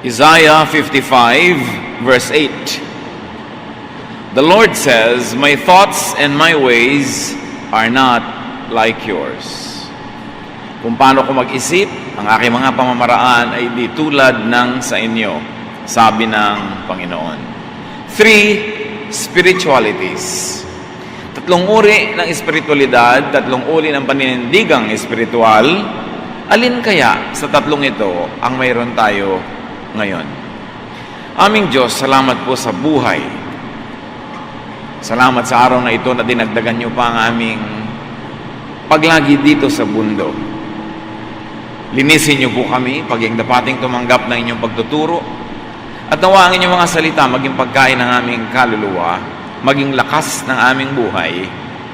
Isaiah 55, verse 8. The Lord says, "My thoughts and my ways are not like yours." Kung paano ko mag-isip, ang aking mga pamamaraan ay di tulad ng sa inyo, sabi ng Panginoon. 3 spiritualities. Tatlong uri ng espiritualidad, tatlong uri ng paninindigang espiritual. Alin kaya sa tatlong ito ang mayroon tayo ngayon? Aming Diyos, salamat po sa buhay. Salamat sa araw na ito na dinagdagan niyo pa ang aming paglagi dito sa bundok. Linisin niyo po kami, paging dapating tumanggap ng inyong pagtuturo, at nawa ang inyong mga salita maging pagkain ng aming kaluluwa, maging lakas ng aming buhay,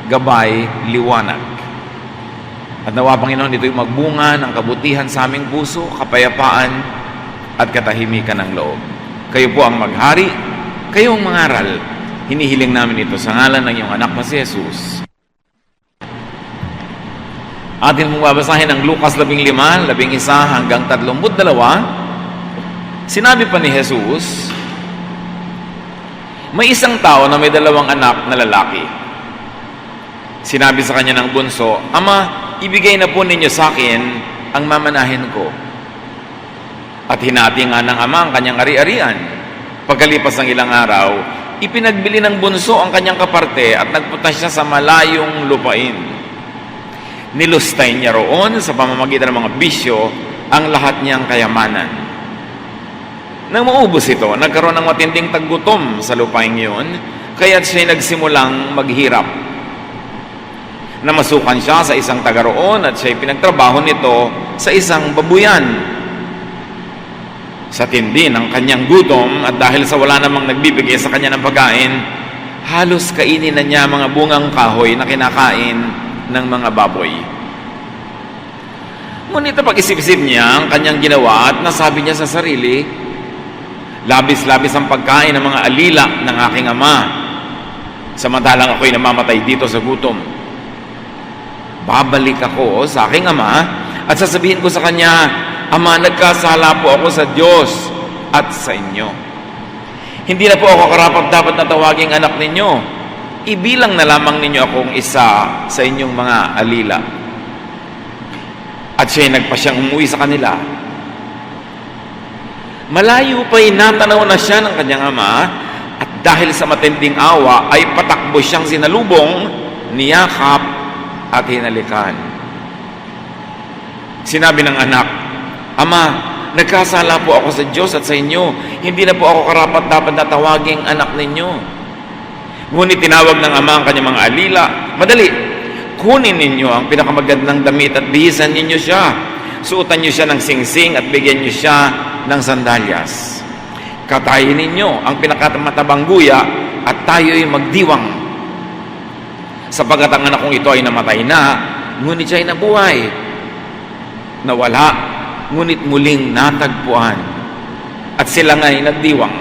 gabay, liwanag. At nawa, Panginoon, ito'y magbunga ng kabutihan sa aming puso, kapayapaan, at katahimikan ng loob. Kayo po ang maghari, kayo ang mangaral. Hinihiling namin ito sa ngalan ng iyong anak na si Jesus. Atin mong babasahin ang Lucas 15, 11 hanggang 32. Sinabi pa ni Jesus, may isang tao na may 2 anak na lalaki. Sinabi sa kanya ng bunso, "Ama, ibigay na po ninyo sa akin ang mamanahin ko." At hinati nga ng ama ang kanyang ari-arian. Pagkalipas ng ilang araw, ipinagbili ng bunso ang kanyang kaparte at nagpunta siya sa malayong lupain. Nilustay niya roon sa pamamagitan ng mga bisyo ang lahat niyang kayamanan. Nang maubos ito, nagkaroon ng matinding taggutom sa lupain iyon, kaya't siya'y nagsimulang maghirap. Namasukan siya sa isang taga roon at siya'y pinagtrabaho nito sa isang babuyan. Sa tindi ng kanyang gutom at dahil sa wala namang nagbibigay sa kanya ng pagkain, halos kainin na niya mga bungang kahoy na kinakain ng mga baboy. Ngunit napag-isip-isip niya ang kanyang ginawa at nasabi niya sa sarili, labis-labis ang pagkain ng mga alila ng aking ama, samantalang ako'y namamatay dito sa gutom. Babalik ako sa aking ama at sasabihin ko sa kanya, "Ama, nagkasala po ako sa Diyos at sa inyo. Hindi na po ako karapat-dapat na tawaging anak ninyo. Ibilang na lamang ninyo akong isa sa inyong mga alila." At siya'y nagpasyang umuwi sa kanila. Malayo pa'y natanaw na siya ng kanyang ama, at dahil sa matinding awa ay patakbo siyang sinalubong, niyakap at hinalikan. Sinabi ng anak, "Ama, nagkasala po ako sa Diyos at sa inyo. Hindi na po ako karapat-dapat na tawaging anak ninyo." Ngunit tinawag ng ama ang kanyang mga alila, "Madali, kunin ninyo ang pinakamagandang damit at bihisan ninyo siya. Suotan niyo siya ng singsing at bigyan niyo siya ng sandalyas. Katayin ninyo ang pinakamatabang guya at tayo'y magdiwang. Sapagkat ang anak kong ito ay namatay na, ngunit siya ay nabuhay. Nawala, ngunit muling natagpuan. At sila nga'y nagdiwang."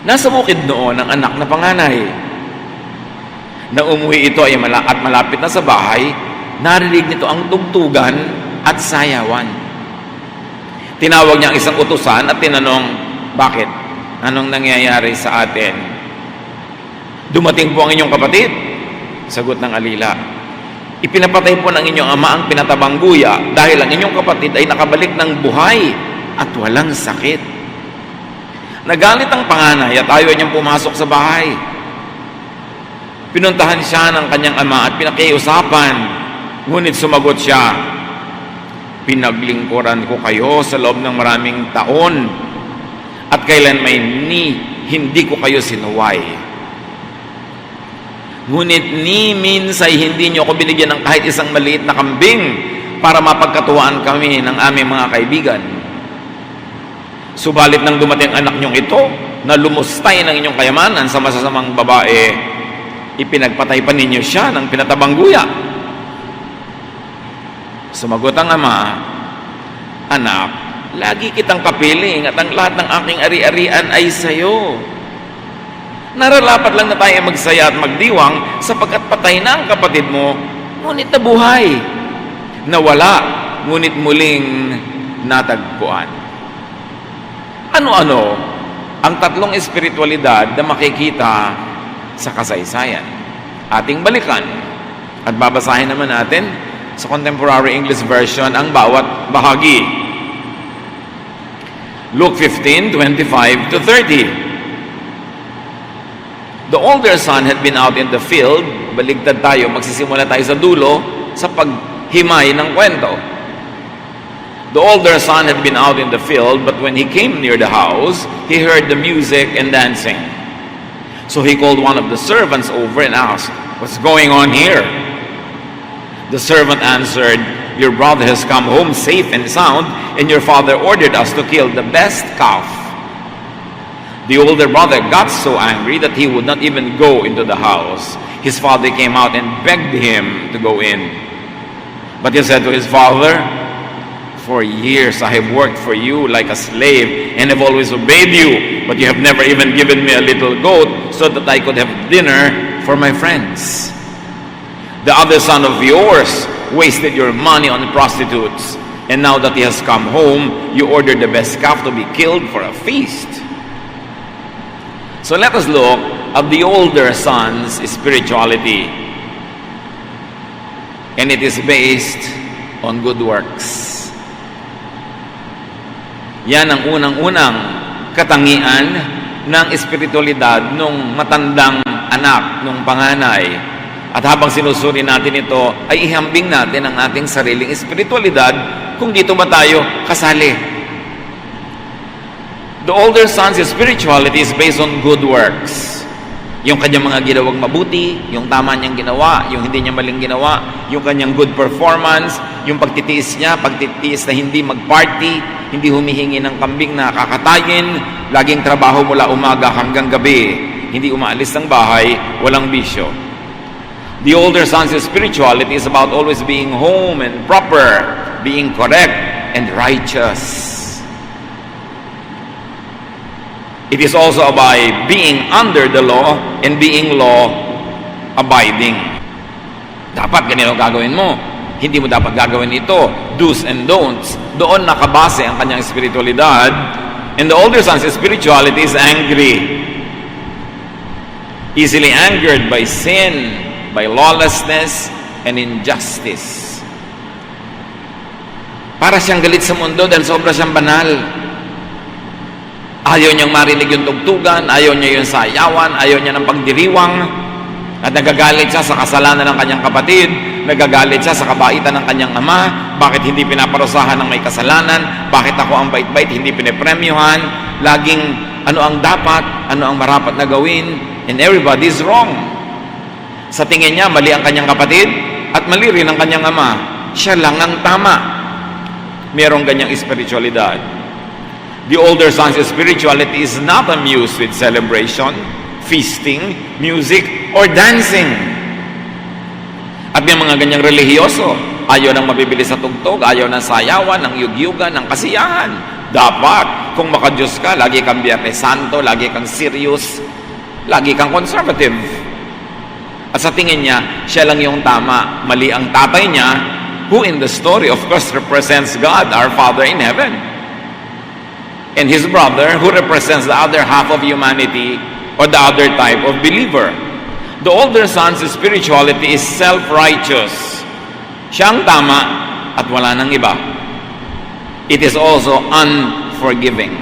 Nasa bukid noon ang anak na panganay. Na umuwi ito ay malapit na sa bahay, narinig nito ang tugtugan at sayawan. Tinawag niya ang isang utusan at tinanong, "Bakit? Anong nangyayari sa atin?" "Dumating po ang inyong kapatid," sagot ng alila. "Ipinapatay po ng inyong ama ang pinatabang guya dahil ang inyong kapatid ay nakabalik ng buhay at walang sakit." Nagalit ang panganay at ayaw niyang pumasok sa bahay. Pinuntahan siya ng kanyang ama at pinakiusapan, ngunit sumagot siya, "Pinaglingkuran ko kayo sa loob ng maraming taon at kailanman hindi ko kayo sinuway. Ngunit ni minsay hindi niyo ako binigyan ng kahit isang maliit na kambing para mapagkatuwaan kami ng aming mga kaibigan. Subalit nang dumating ang anak niyong ito na lumustay ng inyong kayamanan sa masasamang babae, ipinagpatay pa ninyo siya ng pinatabang guya." Sumagot ang ama, "Anak, lagi kitang kapiling at ang lahat ng aking ari-arian ay sayo. Nararapat lang na tayo magsaya at magdiwang sapagkat patay na ang kapatid mo, ngunit nabuhay. Nawala, ngunit muling natagpuan. Ano-ano ang tatlong espiritualidad na makikita sa kasaysayan? Ating balikan at babasahin naman natin sa Contemporary English Version ang bawat bahagi. Luke 15:25 to 30. The older son had been out in the field. Baligtad tayo, magsisimula tayo sa dulo sa paghimay ng kwento. The older son had been out in the field, but when he came near the house, he heard the music and dancing. So he called one of the servants over and asked, "What's going on here?" The servant answered, "Your brother has come home safe and sound, and your father ordered us to kill the best calf." The older brother got so angry that he would not even go into the house. His father came out and begged him to go in. But he said to his father, "For years I have worked for you like a slave and have always obeyed you, but you have never even given me a little goat so that I could have dinner for my friends. The other son of yours wasted your money on prostitutes, and now that he has come home, you ordered the best calf to be killed for a feast." So let us look at the older son's spirituality. And it is based on good works. Yan ang unang-unang katangian ng espiritualidad nung matandang anak, nung panganay. At habang sinusuri natin ito, ay ihambing natin ang ating sariling espiritualidad kung dito ba tayo kasali. The older son's spirituality is based on good works. Yung kanyang mga ginawang mabuti, yung tama niyang ginawa, yung hindi niya maling ginawa, yung kanyang good performance, yung pagtitiis niya, pagtitiis na hindi mag-party, hindi humihingi ng kambing na kakatayin, laging trabaho mula umaga hanggang gabi, hindi umaalis ng bahay, walang bisyo. The older son's spirituality is about always being home and proper, being correct and righteous. It is also about being under the law and being law-abiding. Dapat ganito gagawin mo. Hindi mo dapat gagawin ito. Do's and don'ts. Doon nakabase ang kanyang spiritualidad. And the older son's spirituality is angry. Easily angered by sin, by lawlessness, and injustice. Para siyang galit sa mundo dahil sobra siyang banal. Ayaw niyang marinig yung tugtugan, ayaw niya yung sayawan, ayaw niya ng pagdiriwang, at nagagalit siya sa kasalanan ng kanyang kapatid, nagagalit siya sa kabaitan ng kanyang ama, bakit hindi pinaparusahan ng may kasalanan, bakit ako ang bait-bait, hindi pinipremyohan, laging ano ang dapat, ano ang marapat na gawin, and everybody is wrong. Sa tingin niya, mali ang kanyang kapatid, at mali rin ang kanyang ama. Siya lang ang tama. Merong ganyang espiritualidad. The older son's spirituality is not amused with celebration, feasting, music, or dancing. At may mga ganyang relihiyoso, ayaw nang mabibili sa tugtog, ayaw ng sayawan, ng yugyugan, ng kasiyahan. Dapat, kung makadiyos ka, lagi kang Biyernes Santo, lagi kang serious, lagi kang conservative. At sa tingin niya, siya lang yung tama, mali ang tatay niya, who in the story, of course, represents God, our Father in heaven. And his brother, who represents the other half of humanity, or the other type of believer. The older son's spirituality is self-righteous. Siya ang tama at wala nang iba. It is also unforgiving.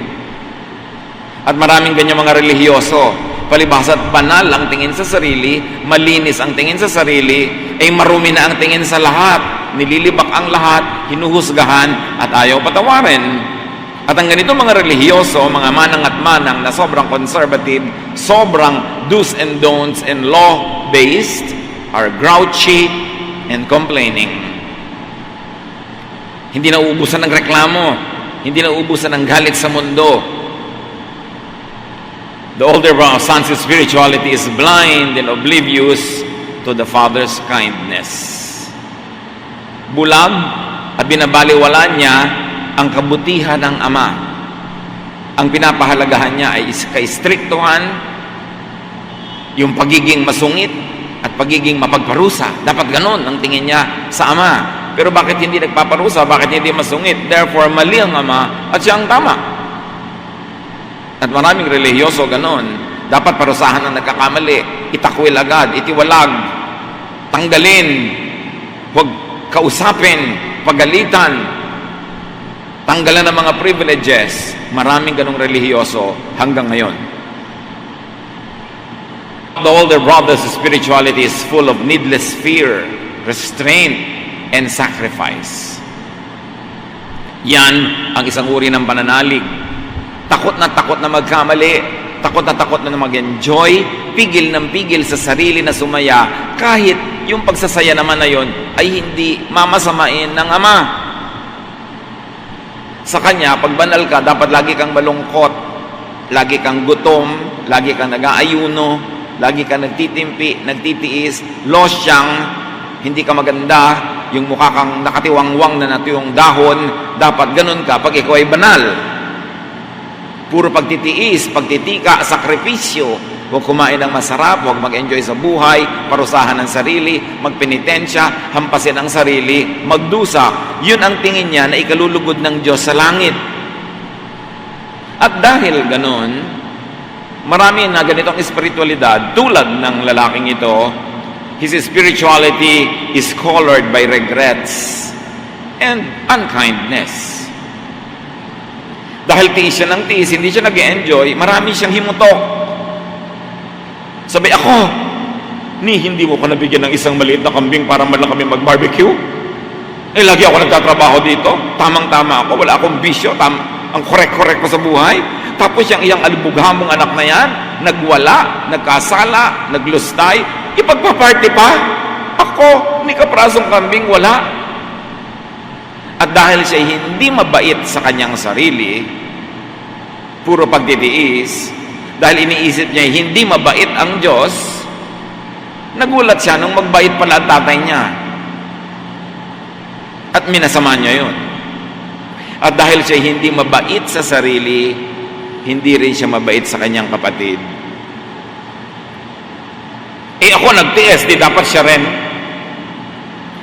At maraming ganyan mga relihiyoso, palibhas at banal ang tingin sa sarili, malinis ang tingin sa sarili, ay marumi na ang tingin sa lahat, nililibak ang lahat, hinuhusgahan, at ayaw patawarin. At ang ganito mga relihiyoso, mga manang at manang na sobrang conservative, sobrang do's and don'ts and law-based, are grouchy and complaining. Hindi nauubusan ng reklamo, hindi nauubusan ng galit sa mundo. The older son's spirituality is blind and oblivious to the Father's kindness. Bulag at binabaliwala niya ang kabutihan ng Ama. Ang pinapahalagahan niya ay ka-istriktuhan, yung pagiging masungit at pagiging mapagparusa. Dapat ganon ang tingin niya sa Ama. pero bakit hindi nagpaparusa? Bakit hindi masungit? Therefore, mali ang ama at siya ang tama. At maraming relihiyoso ganon. Dapat parusahan ang nagkakamali. Itakwil agad, itiwalag, tanggalin, huwag kausapin, pagalitan, tanggalan ng mga privileges. Maraming ganong relihiyoso hanggang ngayon. The older brother's spirituality is full of needless fear, restraint, and sacrifice. Yan ang isang uri ng pananalig. Takot na magkamali, takot na mag-enjoy, pigil ng pigil sa sarili na sumaya, kahit yung pagsasaya naman na yon ay hindi mamasamain ng Ama. Sa Kanya, pag banal ka, dapat lagi kang malungkot, lagi kang gutom, lagi kang nag-aayuno, lagi kang nagtitimpi, nagtitiis, losyang, hindi ka maganda, yung mukha kang nakatiwangwang na natuyong dahon, dapat ganun ka pag ikaw ay banal. Puro pagtitiis, pagtitika, sakripisyo, huwag kumain ng masarap, huwag mag-enjoy sa buhay, parusahan ang sarili, magpenitensya, hampasin ang sarili, magdusa. Yun ang tingin niya na ikalulugod ng Diyos sa langit. At dahil ganun, marami na ganitong espiritualidad, tulad ng lalaking ito, his spirituality is colored by regrets and unkindness. Dahil tiis siya ng tiis, hindi siya nag-enjoy, marami siyang himutok. Sabi ako, hindi mo ko nabigyan ng isang maliit na kambing para man lang kami mag-barbecue? Lagi ako nagtatrabaho dito, tamang-tama ako, wala akong bisyo, ang korek-korek ko sa buhay. Tapos yung iyang alibughamong anak na yan, nagwala, nagkasala, naglustay, ipagpaparty pa. Ako, ni kaprasong kambing, wala. At dahil siya hindi mabait sa kanyang sarili, puro pagtitiis, dahil iniisip niya hindi mabait ang Diyos, nagulat siya nung magbait pala ang tatay niya. At minasama niya yun. At dahil siya hindi mabait sa sarili, hindi rin siya mabait sa kanyang kapatid. Ako nagtiis, di dapat siya rin.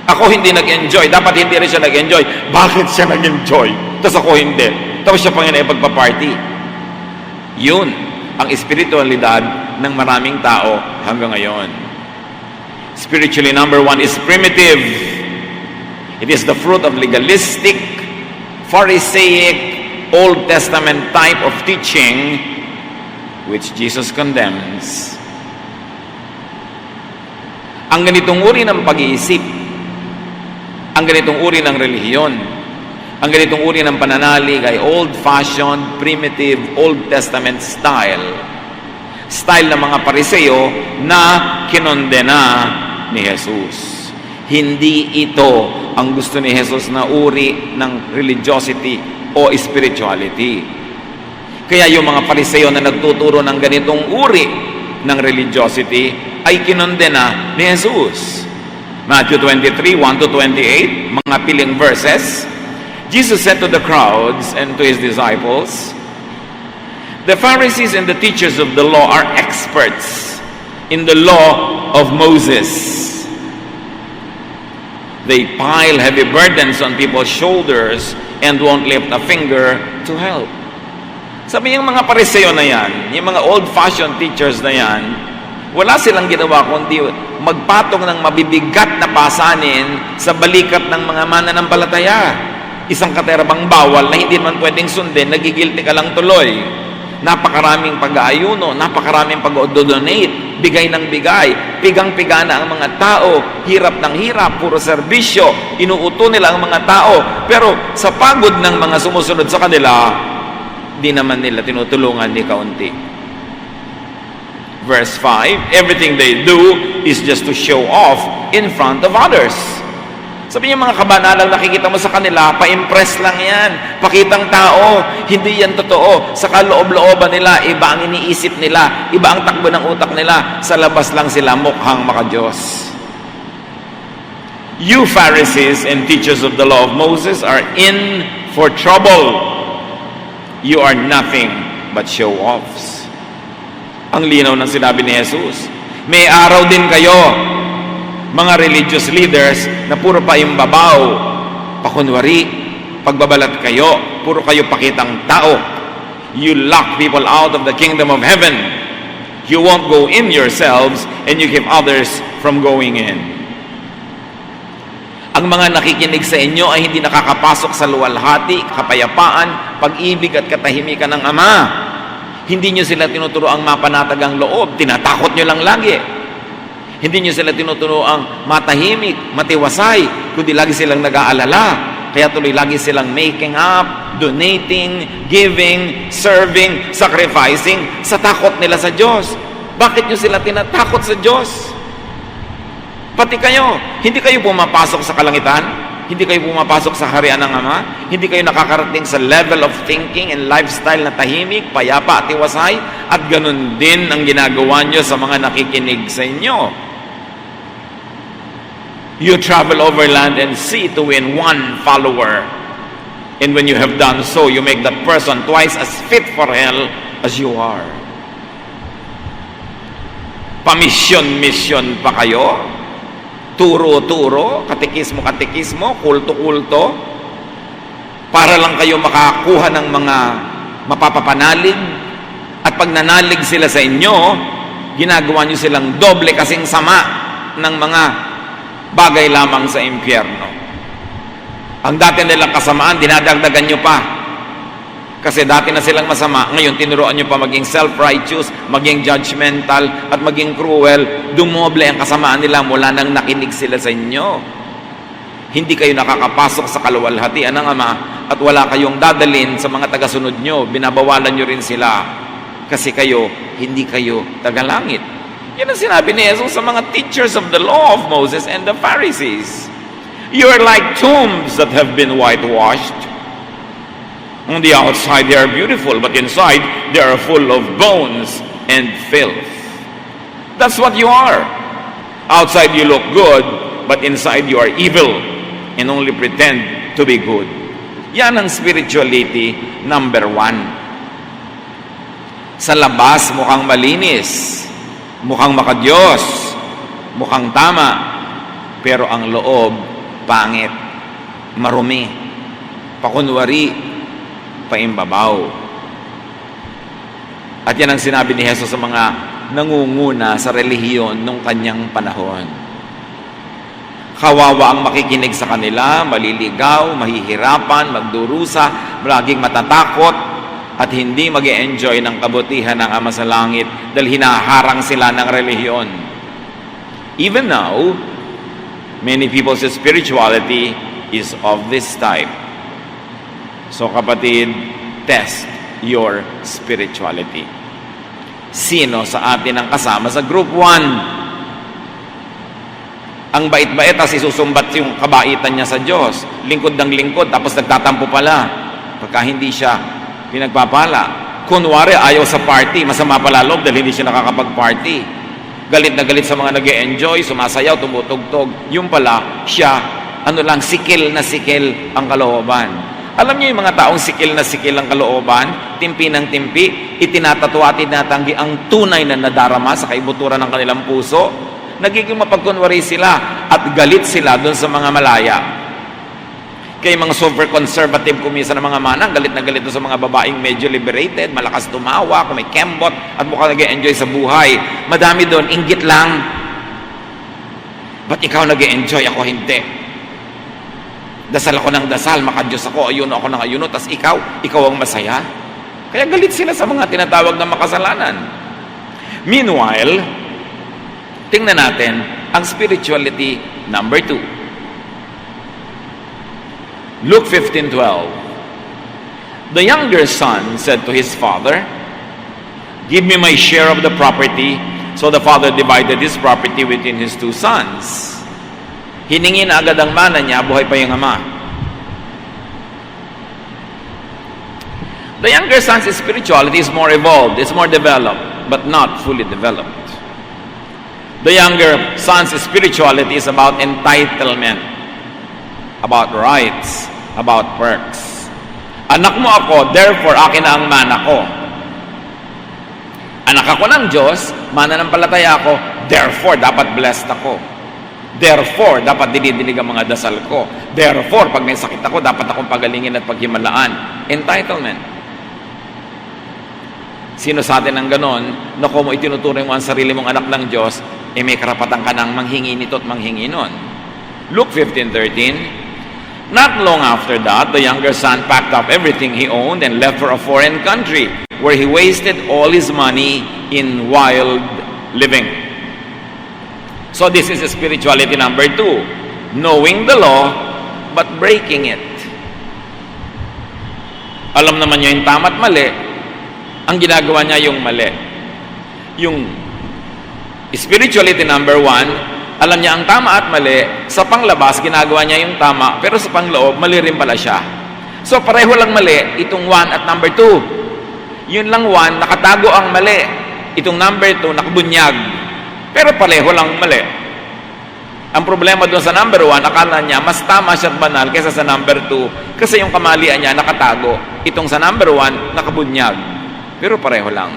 Ako hindi nag-enjoy, dapat hindi rin siya nag-enjoy. Bakit siya nag-enjoy? Tapos ako hindi. Tapos siya panginay pagpa-party. Yun ang espiritualidad ng maraming tao hanggang ngayon. Spiritually, number one is primitive. It is the fruit of legalistic, Pharisaic, Old Testament type of teaching which Jesus condemns. Ang ganitong uri ng pag-iisip, ang ganitong uri ng relihiyon, ang ganitong uri ng pananalig ay old-fashioned, primitive, Old Testament style. Style ng mga Pariseo na kinondena ni Jesus. Hindi ito ang gusto ni Jesus na uri ng religiosity o spirituality. Kaya yung mga Pariseo na nagtuturo ng ganitong uri ng religiosity ay kinondena ni Jesus. Matthew 23, 1-28, mga piling verses. Jesus said to the crowds and to His disciples, "The Pharisees and the teachers of the law are experts in the law of Moses. They pile heavy burdens on people's shoulders and won't lift a finger to help." Sabi yung mga Pariseo na yan, yung mga old-fashioned teachers na yan, wala silang ginawa kundi magpatong ng mabibigat na pasanin sa balikat ng mga mananampalataya. Isang katerabang bawal na hindi man pwedeng sundin, nagigilty ka lang tuloy. Napakaraming pag-aayuno, napakaraming pag-donate, bigay ng bigay, pigang-piga na ang mga tao, hirap ng hirap, puro serbisyo, inuuto nila ang mga tao. Pero sa pagod ng mga sumusunod sa kanila, di naman nila tinutulungan ni kaunti. Verse 5, everything they do is just to show off in front of others. Sabi niya, mga kabanalang nakikita mo sa kanila, pa-impress lang yan. Pakitang tao, hindi yan totoo. Sa kaloob-looban nila, iba ang iniisip nila, iba ang takbo ng utak nila. Sa labas lang sila mukhang maka-Diyos. You Pharisees and teachers of the law of Moses are in for trouble. You are nothing but show-offs. Ang linaw ng sinabi ni Jesus. May araw din kayo mga religious leaders na puro paimbabaw, pakunwari, pagbabalat kayo, puro kayo pakitang tao. You lock people out of the kingdom of heaven. You won't go in yourselves and you keep others from going in. Ang mga nakikinig sa inyo ay hindi nakakapasok sa luwalhati, kapayapaan, pag-ibig at katahimikan ng Ama. Hindi nyo sila tinuturo ang mapanatag ang loob, tinatakot nyo lang lagi. Hindi nyo sila tinuturo ang matahimik, matiwasay, kundi lagi silang nag-aalala. Kaya tuloy lagi silang making up, donating, giving, serving, sacrificing sa takot nila sa Diyos. Bakit nyo sila tinatakot sa Diyos? Pati kayo, hindi kayo pumapasok sa kalangitan, hindi kayo pumapasok sa harian ng Ama, hindi kayo nakakarating sa level of thinking and lifestyle na tahimik, payapa at tiwasay, at ganun din ang ginagawa nyo sa mga nakikinig sa inyo. You travel over land and sea to win one follower. And when you have done so, you make that person twice as fit for hell as you are. Pamisyon-misyon pa kayo? Turo-turo? Katekismo-katekismo? Kulto-kulto? Para lang kayo makakuha ng mga mapapapanalig? At pag nanalig sila sa inyo, ginagawa nyo silang doble kasing sama ng mga bagay lamang sa impyerno. Ang dati nilang kasamaan, dinadagdagan nyo pa. Kasi dati na silang masama, ngayon tinuruan nyo pa maging self-righteous, maging judgmental, at maging cruel. Dumoble ang kasamaan nila mula nang nakinig sila sa inyo. Hindi kayo nakakapasok sa kaluwalhatian ng Ama at wala kayong dadalin sa mga tagasunod nyo. Binabawalan nyo rin sila kasi kayo, hindi kayo tagalangit. Yan ang sinabi ni Jesus sa mga teachers of the law of Moses and the Pharisees. You are like tombs that have been whitewashed. On the outside they are beautiful, but inside they are full of bones and filth. That's what you are. Outside you look good, but inside you are evil and only pretend to be good. Yan ang spirituality number 1. Sa labas mukhang malinis, mukhang makadiyos, mukhang tama, pero ang loob, pangit, marumi, pakunwari, paimbabaw. At yan ang sinabi ni Jesus sa mga nangunguna sa relihiyon nung kanyang panahon. Kawawa ang makikinig sa kanila, maliligaw, mahihirapan, magdurusa, laging matatakot, at hindi mag-e-enjoy ng kabutihan ng Ama sa Langit dahil hinaharang sila ng relihiyon. Even now, many people's spirituality is of this type. So kapatid, test your spirituality. Sino sa atin ang kasama sa group 1? Ang bait-bait as isusumbat yung kabaitan niya sa Diyos. Lingkod ng lingkod, tapos nagtatampo pala. Pagka hindi siya pinagpapala. Kunwari, ayaw sa party, masama pala loob dahil hindi siya nakakapag-party. Galit na galit sa mga nag-e-enjoy, sumasayaw, tumutugtog. Yung pala, siya, sikil na sikil ang kalooban. Alam niyo yung mga taong sikil na sikil ang kalooban, timpi ng timpi, itinatatwa at tinatanggi ang tunay na nadarama sa kaibuturan ng kanilang puso. Nagiging mapagkunwari sila at galit sila doon sa mga malaya. Kaya mga super conservative kumisa ng mga manang, galit na galit sa mga babaeng medyo liberated, malakas tumawa, kung may kembot, at mukhang nag-e-enjoy sa buhay. Madami doon, inggit lang. Ba't ikaw nag-e-enjoy, ako hindi? Dasal ako ng dasal, makadiyos ako, ayuno ako ng ayuno, tas ikaw ang masaya. Kaya galit sila sa mga tinatawag na makasalanan. Meanwhile, tingnan natin ang spirituality number 2. Luke 15:12. The younger son said to his father, "Give me my share of the property." So the father divided his property between his 2 sons. Hiningi na agad ang mana niya, buhay pa yung ama. The younger son's spirituality is more evolved, it's more developed, but not fully developed. The younger son's spirituality is about entitlement, about rights, about perks. Anak mo ako, therefore akin na ang mana ko. Anak ako ng Diyos, mananampalataya ako, therefore dapat blessed ako. Therefore, dapat dinidinig ang mga dasal ko. Therefore, pag may sakit ako, dapat akong pagalingin at paghimalaan. Entitlement. Sino sa atin ang ganon, na kung mo itinuturing mo ang sarili mong anak ng Diyos, may karapatan ka nang manghingi nito at manghingi nun. Luke 15:13, not long after that, the younger son packed up everything he owned and left for a foreign country, where he wasted all his money in wild living. So this is spirituality number 2. Knowing the law, but breaking it. Alam naman niya yung tama at mali. Ang ginagawa niya yung mali. Yung spirituality number 1, alam niya ang tama at mali. Sa panglabas, ginagawa niya yung tama. Pero sa pangloob, mali rin pala siya. So pareho lang mali, itong 1 at number 2. Yun lang 1, nakatago ang mali. Itong number 2, nakabunyag. Pero pareho lang mali. Ang problema doon sa number 1, akala niya mas tama siya at banal kaysa sa number 2 kasi yung kamalian niya nakatago. Itong sa number 1, nakabunyag. Pero pareho lang.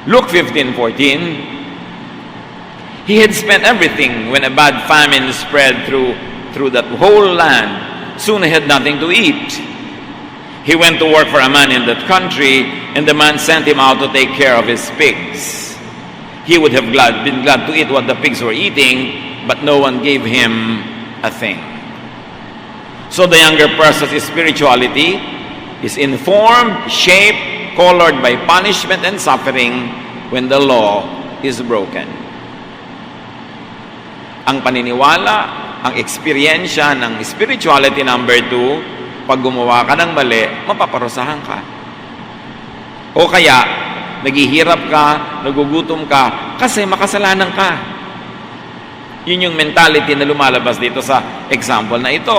Luke 15:14, he had spent everything when a bad famine spread through that whole land. Soon he had nothing to eat. He went to work for a man in that country, and the man sent him out to take care of his pigs. He would have been glad to eat what the pigs were eating, but no one gave him a thing. So the younger person's spirituality is informed, shaped, colored by punishment and suffering when the law is broken. Ang paniniwala, ang eksperyensya ng spirituality number 2, pag gumawa ka ng mali, mapaparusahan ka. O kaya, naghihirap ka, nagugutom ka, kasi makasalanan ka. Yun yung mentality na lumalabas dito sa example na ito.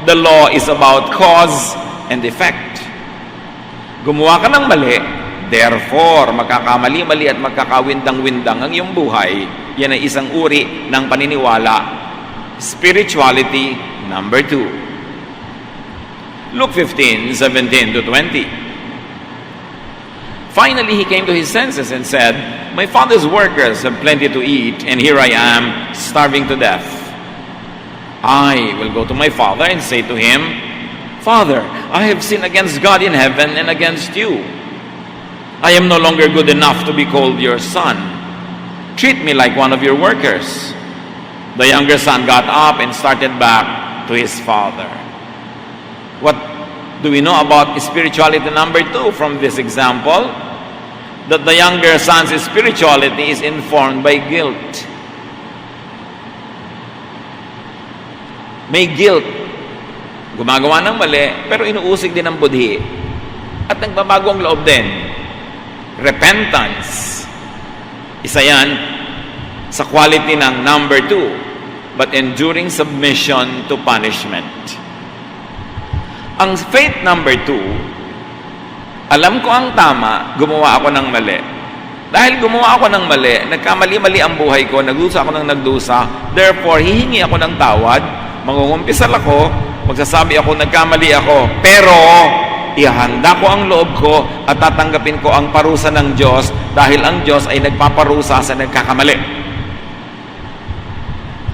The law is about cause and effect. Gumawa ka ng mali, therefore, magkakamali-mali at magkakawindang-windang ang iyong buhay. Yan ay isang uri ng paniniwala. Spirituality number 2. Luke 15:17-20. Finally, he came to his senses and said, my father's workers have plenty to eat, and here I am, starving to death. I will go to my father and say to him, Father, I have sinned against God in heaven and against you. I am no longer good enough to be called your son. Treat me like one of your workers. The younger son got up and started back to his father. What do we know about spirituality number 2 from this example? That the younger son's spirituality is informed by guilt. May guilt. Gumagawa ng mali, pero inuusig din ng budhi. At nagbabago ang loob din. Repentance. Isa yan sa quality ng number 2, but enduring submission to punishment. Ang faith number 2, alam ko ang tama, gumawa ako ng mali. Dahil gumawa ako ng mali, nagkamali-mali ang buhay ko, nagdusa ako ng nagdusa, therefore, hihingi ako ng tawad, mangungumpisal ako, magsasabi ako, nagkamali ako, pero ihanda ko ang loob ko at tatanggapin ko ang parusa ng Diyos dahil ang Diyos ay nagpaparusa sa nagkakamali.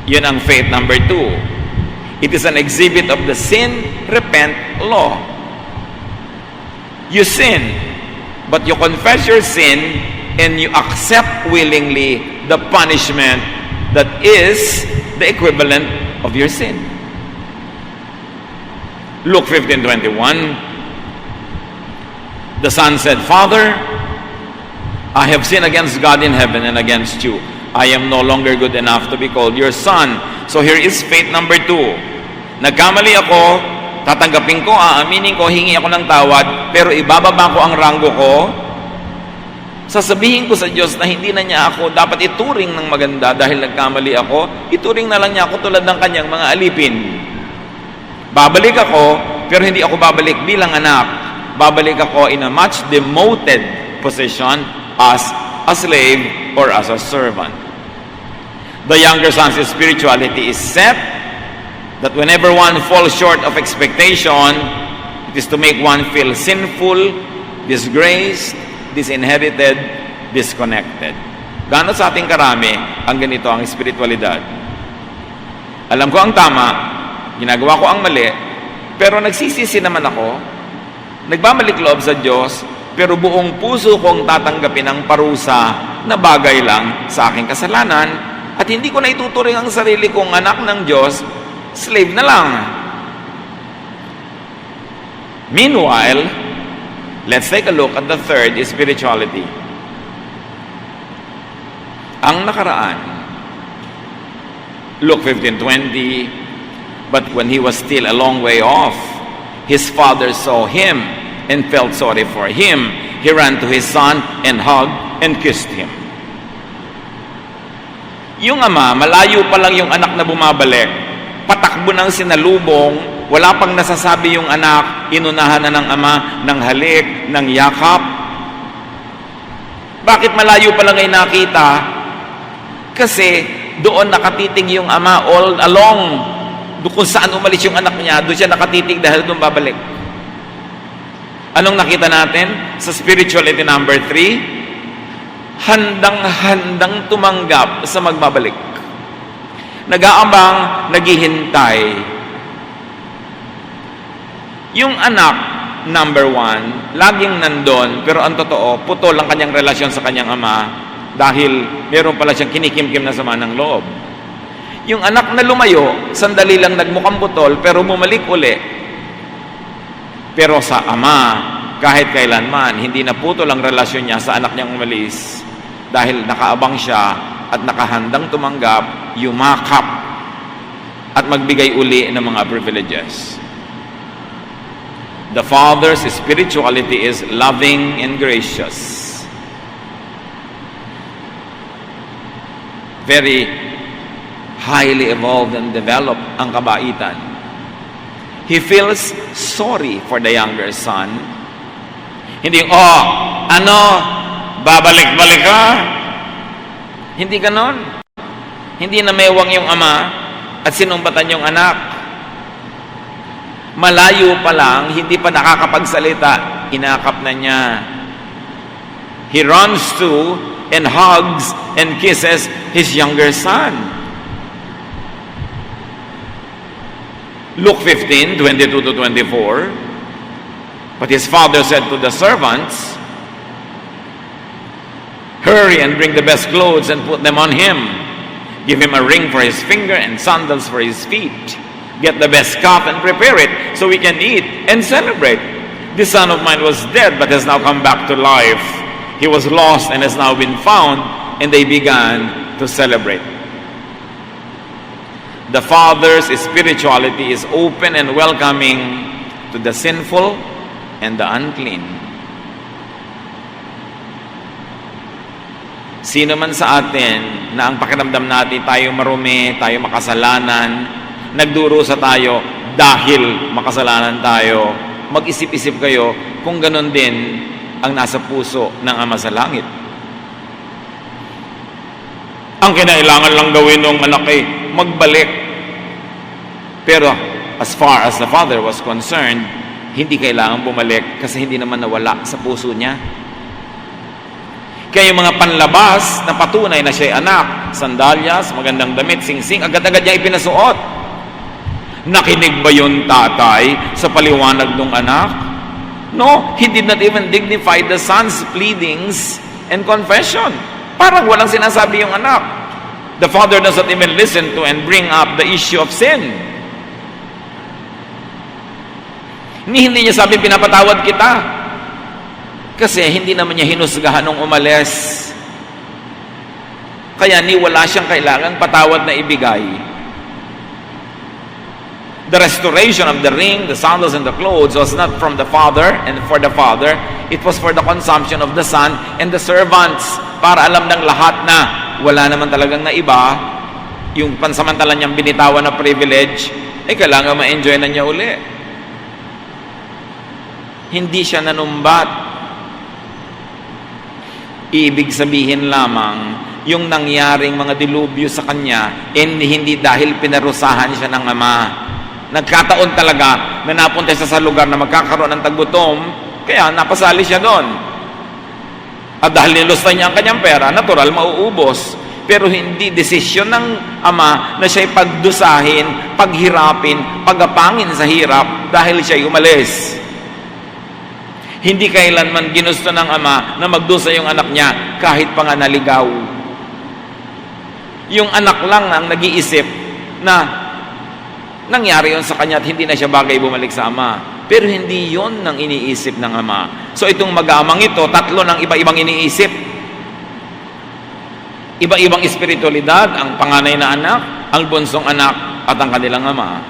Yun ang faith number 2. It is an exhibit of the sin, repent, law. You sin, but you confess your sin and you accept willingly the punishment that is the equivalent of your sin. Luke 15:21, the son said, Father, I have sinned against God in heaven and against you. I am no longer good enough to be called your son. So here is faith number 2. Nagkamali ako, tatanggapin ko, aaminin ko, hingi ako ng tawad, pero ibababa ko ang ranggo ko. Sasabihin ko sa Diyos na hindi na niya ako dapat ituring ng maganda dahil nagkamali ako, ituring na lang niya ako tulad ng kanyang mga alipin. Babalik ako, pero hindi ako babalik bilang anak. Babalik ako in a much demoted position as a slave or as a servant. The younger son's spirituality is set that whenever one falls short of expectation, it is to make one feel sinful, disgraced, disinherited, disconnected. Gano'n sa ating karami ang ganito ang espiritualidad. Alam ko ang tama, ginagawa ko ang mali, pero nagsisisi naman ako, nagbabalik loob sa Diyos, pero buong puso kong tatanggapin ang parusa na bagay lang sa aking kasalanan at hindi ko na ituturing ang sarili kong anak ng Diyos, slave na lang. Meanwhile, let's take a look at the third spirituality. Ang nakaraan, Luke 15:20, but when he was still a long way off, his father saw him and felt sorry for him. He ran to his son and hugged and kissed him. Yung ama, malayo pa lang yung anak na bumabalik, patakbo ng sinalubong, wala pang nasasabi yung anak, inunahan na ng ama ng halik, ng yakap. Bakit malayo pa lang ay nakita? Kasi doon nakatitig yung ama all along. Doon kung saan umalis yung anak niya, doon siya nakatitig dahil doon babalik. Anong nakita natin? Sa spirituality number 3, handang-handang tumanggap sa magbabalik. Nag-aabang, naghihintay. Yung anak, number 1, laging nandun, pero ang totoo, putol ang kanyang relasyon sa kanyang ama dahil meron pala siyang kinikimkim na sama ng loob. Yung anak na lumayo, sandali lang nagmukhang putol, pero bumalik uli. Pero sa ama, kahit kailanman, hindi naputol ang relasyon niya sa anak niyang umalis dahil nakaabang siya at nakahandang tumanggap, yumakap, at magbigay uli ng mga privileges. The Father's spirituality is loving and gracious. Very highly evolved and developed ang kabaitan. He feels sorry for the younger son. Hindi, babalik-balik ka? Hindi ganon. Hindi na mewang yung ama at sinumbatan yung anak. Malayo pa lang, hindi pa nakakapagsalita, inakap na niya. He runs to and hugs and kisses his younger son. Luke 15:22-24. But his father said to the servants, hurry and bring the best clothes and put them on him. Give him a ring for his finger and sandals for his feet. Get the best cup and prepare it so we can eat and celebrate. This son of mine was dead but has now come back to life. He was lost and has now been found, and they began to celebrate. The Father's spirituality is open and welcoming to the sinful and the unclean. Sino man sa atin na ang pakiramdam natin tayo marumi, tayo makasalanan, nagdurusa tayo dahil makasalanan tayo, mag-isip-isip kayo kung ganon din ang nasa puso ng Ama sa Langit. Ang kinailangan lang gawin ng anak ay magbalik. Pero as far as the Father was concerned, hindi kailangan bumalik kasi hindi naman nawala sa puso niya. Kaya yung mga panlabas na patunay na siya'y anak, sandalyas, magandang damit, singsing, agad-agad niya ipinasuot. Nakinig ba yun tatay sa paliwanag ng anak? No, he did not even dignify the son's pleadings and confession. Parang walang sinasabi yung anak. The father does not even listen to and bring up the issue of sin. Hindi niya sabi, pinapatawad kita. Kasi hindi naman niya hinusgahan nung umalis. Kaya wala siyang kailangang patawad na ibigay. The restoration of the ring, the sandals, and the clothes was not from the father and for the father. It was for the consumption of the son and the servants. Para alam ng lahat na wala naman talagang naiba, yung pansamantala niyang binitawan na privilege, kailangan ma-enjoy na niya uli. Hindi siya nanumbat. Ibig sabihin lamang, yung nangyaring mga dilubyo sa kanya, hindi dahil pinarusahan siya ng ama. Nagkataon talaga na napunta siya sa lugar na magkakaroon ng taggutom, kaya napasali siya doon. At dahil nilusta niya ang kanyang pera, natural mauubos. pero hindi desisyon ng ama na siya'y pagdusahin, paghirapin, pagapangin sa hirap dahil siya'y umalis. Hindi kailanman ginusto ng ama na magdusa yung anak niya kahit pa nga naligaw. Yung anak lang ang nag-iisip na nangyari yun sa kanya at hindi na siya bagay bumalik sa ama. Pero hindi yon ang iniisip ng ama. So itong mag-amang ito, tatlo ng iba-ibang iniisip. Iba-ibang espiritualidad, ang panganay na anak, ang bunsong anak, at ang kanilang ama.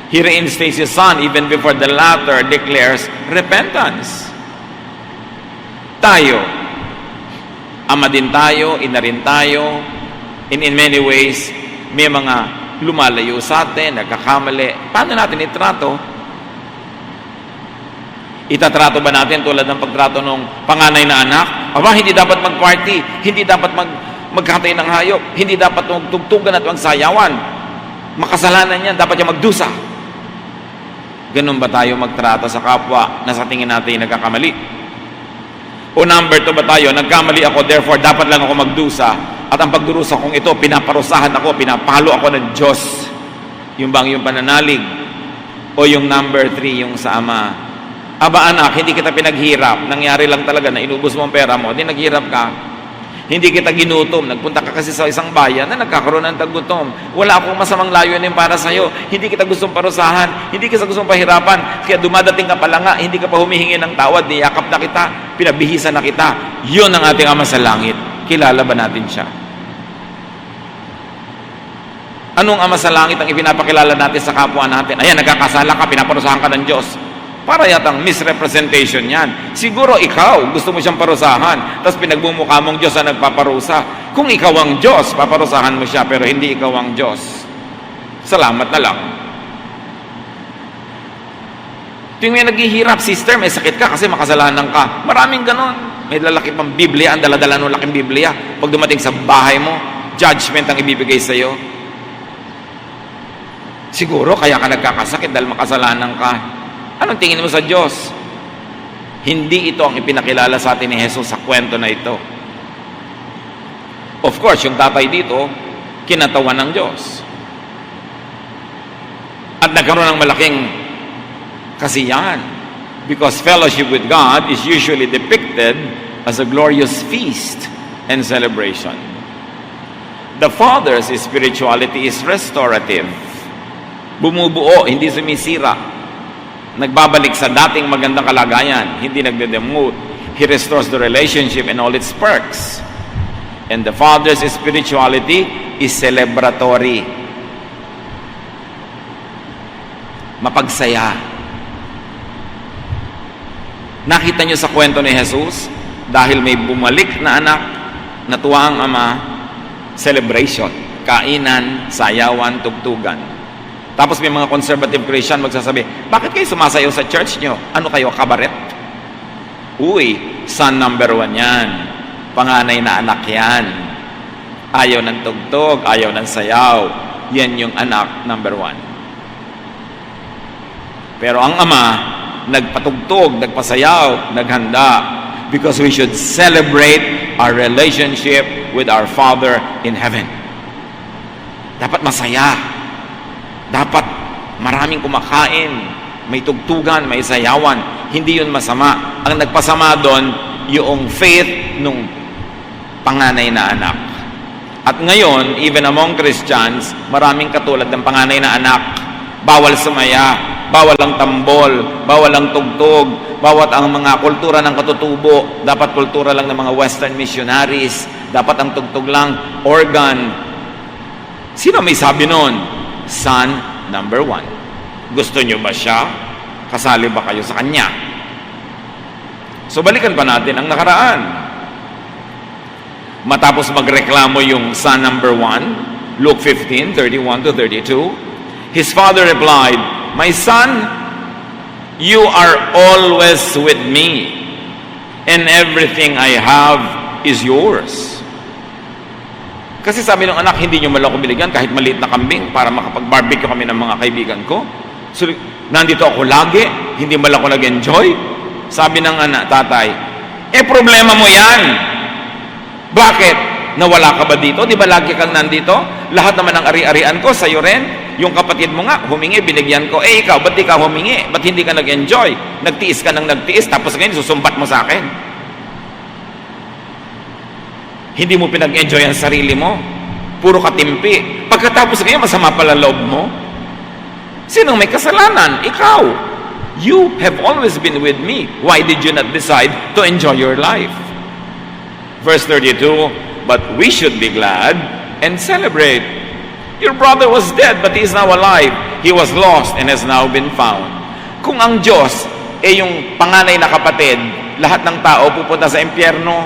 He reinstates his son even before the latter declares repentance. Tayo, ama din tayo, ina rin tayo, in many ways, may mga lumalayo sa atin, nagkakamali. Paano natin itrato? Itatrato ba natin tulad ng pagtrato ng panganay na anak? Aba, hindi dapat mag-party, hindi dapat magkatay ng hayop, hindi dapat magtugtugan at magsayawan. Makasalanan yan, dapat yung magdusa. Ganun ba tayo magtrato sa kapwa na sa tingin natin nagkakamali? O number 2 ba tayo, nagkamali ako, therefore dapat lang ako magdusa, at ang pagdurusa kong ito, pinaparusahan ako, pinapalo ako ng Diyos. Yung bang yung pananalig? O yung number 3, yung sa ama? Aba anak, hindi kita pinaghirap, nangyari lang talaga na inubos mo ang pera mo, hindi naghirap ka. Hindi kita ginutom. Nagpunta ka kasi sa isang bayan na nagkakaroon ng tagutom. Wala akong masamang layunin para sa'yo. Hindi kita gustong parusahan. Hindi kita gustong pahirapan. Kaya dumadating ka pala nga, hindi ka pa humihingi ng tawad. Niyakap na kita. Pinabihisan na kita. Yun ang ating Ama sa langit. Kilala ba natin siya? Anong Ama sa langit ang ipinapakilala natin sa kapwa natin? Ayan, nagkakasala ka, pinaparusahan ka ng Diyos. Para yatang misrepresentation yan. Siguro ikaw, gusto mo siyang parusahan, tapos pinagmumukha mong Diyos na nagpaparusa. Kung ikaw ang Diyos, paparusahan mo siya, pero hindi ikaw ang Diyos. Salamat na lang. Tuwing may naghihirap, sister, may sakit ka kasi makasalanan ka. Maraming ganon. May lalaki pang Biblia, ang daladala ng laking Biblia. Pag dumating sa bahay mo, judgment ang ibibigay sa'yo. Siguro, kaya ka nagkakasakit dahil makasalanan ka. Anong tingin mo sa Diyos? Hindi ito ang ipinakilala sa atin ni Jesus sa kwento na ito. Of course, yung tatay dito, kinatawan ng Diyos. At nagkaroon ng malaking kasiyahan. Because fellowship with God is usually depicted as a glorious feast and celebration. The Father's spirituality is restorative. Bumubuo, hindi sumisira. Nagbabalik sa dating magandang kalagayan, hindi nagde-demote. He restores the relationship and all its perks. And the Father's spirituality is celebratory. Mapagsaya. Nakita niyo sa kwento ni Jesus, dahil may bumalik na anak, natuwa ang ama, celebration, kainan, sayawan, tugtugan. Tapos may mga conservative Christian magsasabi, bakit kayo sumasayaw sa church nyo? Ano kayo, kabaret? Uy, son number 1 yan. Panganay na anak yan. Ayaw ng tugtog, ayaw ng sayaw. Yan yung anak number 1. Pero ang ama, nagpatugtog, nagpasayaw, naghanda. Because we should celebrate our relationship with our Father in heaven. Dapat masaya. Dapat maraming kumakain, may tugtugan, may sayawan. Hindi yun masama. Ang nagpasama doon, yung faith nung panganay na anak. At ngayon, even among Christians, maraming katulad ng panganay na anak. Bawal sumaya, bawal ang tambol, bawal ang tugtog, bawat ang mga kultura ng katutubo. Dapat kultura lang ng mga Western missionaries. Dapat ang tugtog lang, organ. Sino may sabi noon? Son number 1. Gusto nyo ba siya? Kasali ba kayo sa kanya? So balikan pa natin ang nakaraan. Matapos magreklamo yung son number 1, Luke 15:31-32, his father replied, "My son, you are always with me, and everything I have is yours." Kasi sabi ng anak, hindi nyo malang ko binigyan kahit maliit na kambing para makapag-barbecue kami ng mga kaibigan ko. So, nandito ako lagi, hindi malang ko nag-enjoy. Sabi ng anak, tatay, problema mo yan. Bakit? Na wala ka ba dito? Di ba lagi kang nandito? Lahat naman ng ari-arian ko, sa'yo rin. Yung kapatid mo nga, humingi, binigyan ko. Eh ikaw, ba't di ka humingi? Ba't hindi ka nag-enjoy? Nagtiis ka ng nagtiis, tapos ngayon susumbat mo sa akin. Hindi mo pinag-enjoy ang sarili mo. Puro katimpi. Pagkatapos ngayon, masama pala loob mo. Sinong may kasalanan? Ikaw. You have always been with me. Why did you not decide to enjoy your life? Verse 32, but we should be glad and celebrate. Your brother was dead, but he is now alive. He was lost and has now been found. Kung ang Diyos ay yung panganay na kapatid, lahat ng tao pupunta sa impyerno.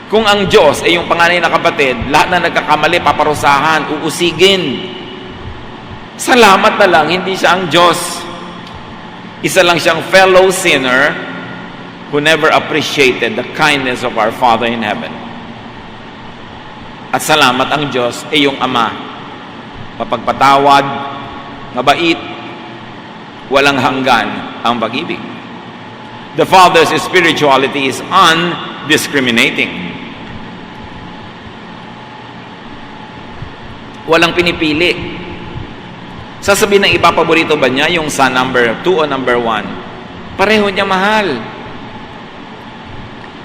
Kung ang Diyos ay yung panganay na kapatid, lahat na nagkakamali, paparusahan, uusigin. Salamat na lang, hindi siya ang Diyos. Isa lang siyang fellow sinner who never appreciated the kindness of our Father in heaven. At salamat ang Diyos ay yung Ama. Mapagpatawad, mabait, walang hanggan ang pag-ibig. The Father's spirituality is undiscriminating. Walang pinipili. Sasabihin ng iba, paborito ba niya yung son number 2 o number 1? Pareho niya mahal.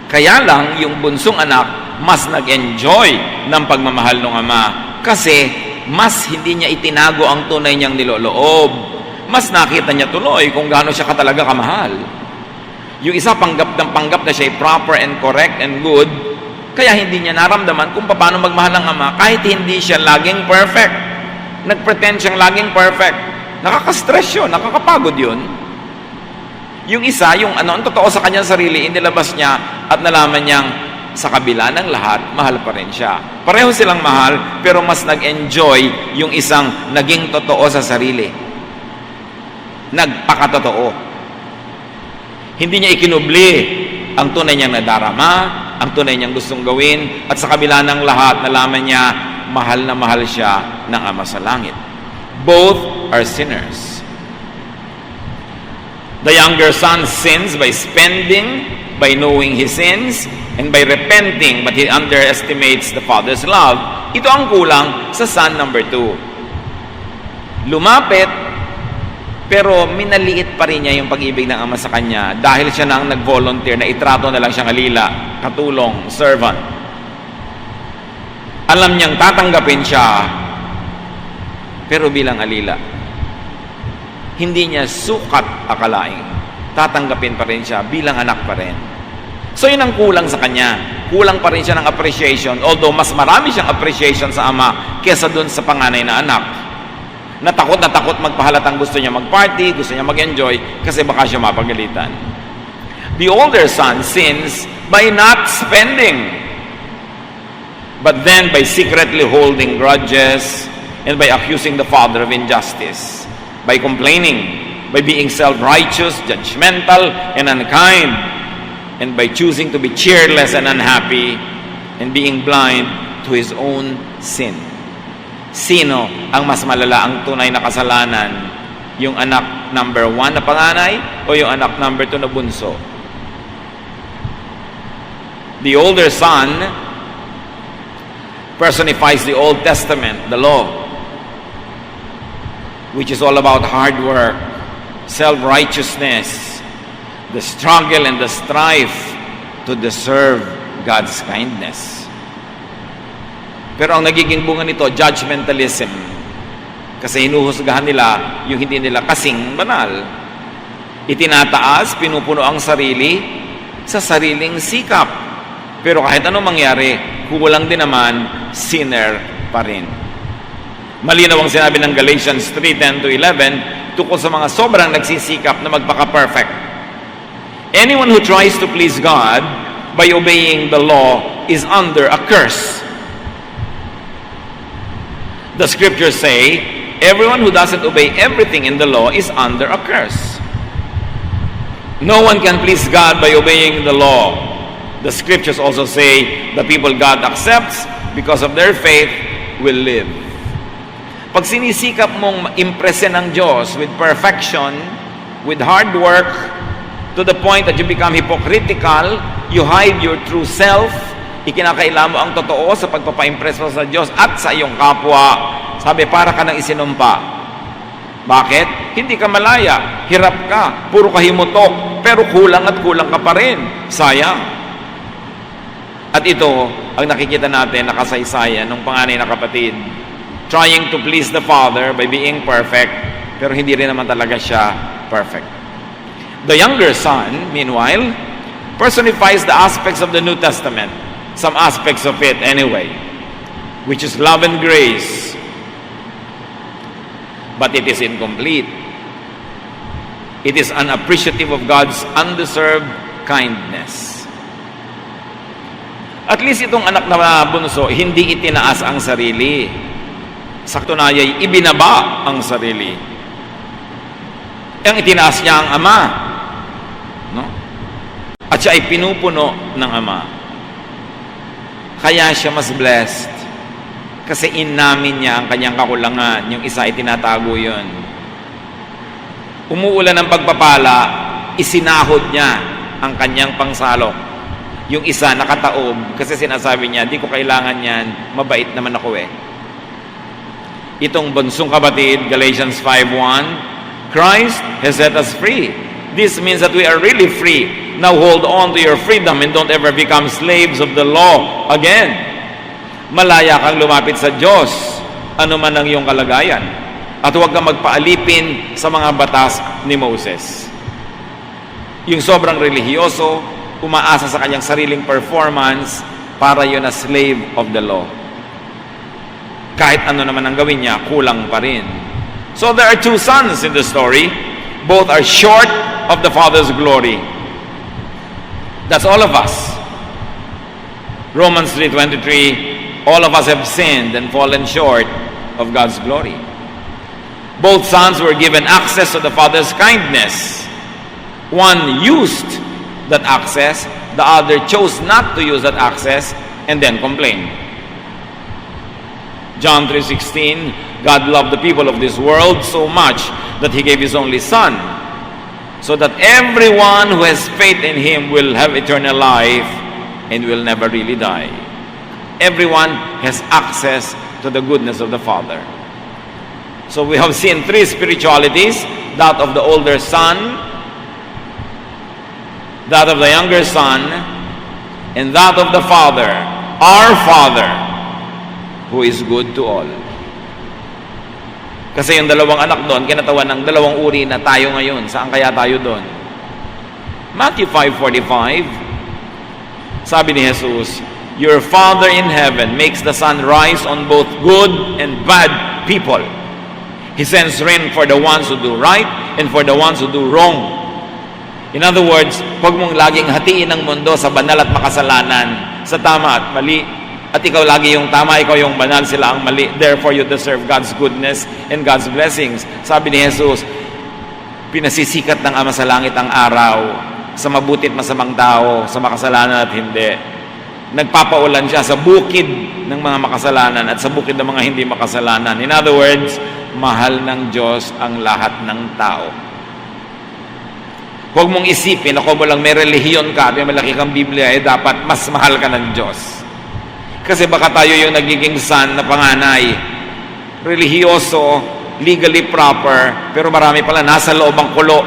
Kaya lang, yung bunsong anak, mas nag-enjoy ng pagmamahal ng ama. Kasi, mas hindi niya itinago ang tunay niyang niloloob. Mas nakita niya tuloy kung gaano siya katalaga kamahal. Yung isa, panggap na siya proper and correct and good, kaya hindi niya naramdaman kung paano magmahal ng ama kahit hindi siya laging perfect. Nag-pretend siyang laging perfect. Nakaka-stress yun, nakakapagod yun. Yung isa, ang totoo sa kanyang sarili, inilabas niya at nalaman niyang sa kabila ng lahat, mahal pa rin siya. Pareho silang mahal, pero mas nag-enjoy yung isang naging totoo sa sarili. Nagpakatotoo. Hindi niya ikinubli ang tunay niyang nadarama, ang tunay niyang gustong gawin, at sa kabila ng lahat, nalaman niya, mahal na mahal siya ng Ama sa langit. Both are sinners. The younger son sins by spending, by knowing his sins, and by repenting, but he underestimates the father's love. Ito ang kulang sa son number 2. Lumapit, pero minaliit pa rin niya yung pag-ibig ng ama sa kanya dahil siya nang nag-volunteer na itrato na lang siyang alila, katulong, servant. Alam niyang tatanggapin siya, pero bilang alila. Hindi niya sukat akalain. Tatanggapin pa rin siya bilang anak pa rin. So yun ang kulang sa kanya. Kulang pa rin siya ng appreciation, although mas marami siyang appreciation sa ama kesa dun sa panganay na anak. Natakot magpahalatang gusto niya mag-party, gusto niya mag-enjoy, kasi baka siya mapagalitan. The older son sins by not spending, but then by secretly holding grudges and by accusing the father of injustice, by complaining, by being self-righteous, judgmental, and unkind, and by choosing to be cheerless and unhappy, and being blind to his own sin. Sino ang mas malala ang tunay na kasalanan? Yung anak number 1 na panganay o yung anak number 2 na bunso? The older son personifies the Old Testament, the law, which is all about hard work, self-righteousness, the struggle and the strife to deserve God's kindness. Pero ang nagiging bunga nito, judgmentalism. Kasi hinuhusgahan nila yung hindi nila kasing banal. Itinataas, pinupuno ang sarili sa sariling sikap. Pero kahit anong mangyari, kulang din naman, sinner pa rin. Malinaw ang sinabi ng Galatians 3:10-11 tungkol sa mga sobrang nagsisikap na magpaka-perfect. Anyone who tries to please God by obeying the law is under a curse. The scriptures say, everyone who doesn't obey everything in the law is under a curse. No one can please God by obeying the law. The scriptures also say, the people God accepts because of their faith will live. Pag sinisikap mong impresen ng Diyos with perfection, with hard work, to the point that you become hypocritical, you hide your true self, ikinakaila mo ang totoo sa pagpapa-impress mo sa Diyos at sa iyong kapwa. Sabi, para ka nang isinumpa. Bakit? Hindi ka malaya, hirap ka, puro ka himutok, pero kulang at kulang ka pa rin. Sayang. At ito, ang nakikita natin, nakasaysayan ng panganay na kapatid, trying to please the Father by being perfect, pero hindi rin naman talaga siya perfect. The younger son, meanwhile, personifies the aspects of the New Testament, some aspects of it anyway, which is love and grace. But it is incomplete. It is unappreciative of God's undeserved kindness. At least itong anak na bunso, hindi itinaas ang sarili. Sa katunayan, ibinaba ang sarili. Ang itinaas niya ang ama. No? At siya ay pinupuno ng ama. Kaya siya mas blessed. Kasi inamin niya ang kanyang kakulangan. Yung isa ay tinatago yun. Umuulan ng pagpapala, isinahod niya ang kanyang pangsalok. Yung isa nakataob kasi sinasabi niya, di ko kailangan yan, mabait naman ako eh. Itong bunsong kapatid, Galatians 5:1, Christ has set us free. This means that we are really free. Now hold on to your freedom and don't ever become slaves of the law again. Malaya kang lumapit sa Diyos, ano man ang iyong kalagayan. At huwag kang magpaalipin sa mga batas ni Moses. Yung sobrang relihiyoso, umaasa sa kanyang sariling performance, para yun na slave of the law. Kahit ano naman ang gawin niya, kulang pa rin. So there are two sons in the story. Both are short of the Father's glory. That's all of us. Romans 3:23, all of us have sinned and fallen short of God's glory. Both sons were given access to the Father's kindness. One used that access, the other chose not to use that access and then complained. John 3:16, God loved the people of this world so much that He gave His only Son, so that everyone who has faith in Him will have eternal life and will never really die. Everyone has access to the goodness of the Father. So we have seen three spiritualities, that of the older son, that of the younger son, and that of the Father, our Father, who is good to all. Kasi yung dalawang anak doon, kinatawan ng dalawang uri na tayo ngayon. Saan kaya tayo doon? Matthew 5:45, sabi ni Jesus, your Father in heaven makes the sun rise on both good and bad people. He sends rain for the ones who do right and for the ones who do wrong. In other words, huwag mong laging hatiin ang mundo sa banal at makasalanan, sa tama at mali. At ikaw lagi yung tama, ikaw yung banal, sila ang mali. Therefore, you deserve God's goodness and God's blessings. Sabi ni Jesus, pinasisikat ng Ama sa langit ang araw sa mabuti at masamang tao, sa makasalanan at hindi. Nagpapaulan siya sa bukid ng mga makasalanan at sa bukid ng mga hindi makasalanan. In other words, mahal ng Diyos ang lahat ng tao. Huwag mong isipin, ako mo lang may relihiyon ka, may malaki kang Biblia, dapat mas mahal ka ng Diyos. Kasi baka tayo yung nagiging son na panganay. Relihiyoso, legally proper, pero marami pala nasa loob ang kulo.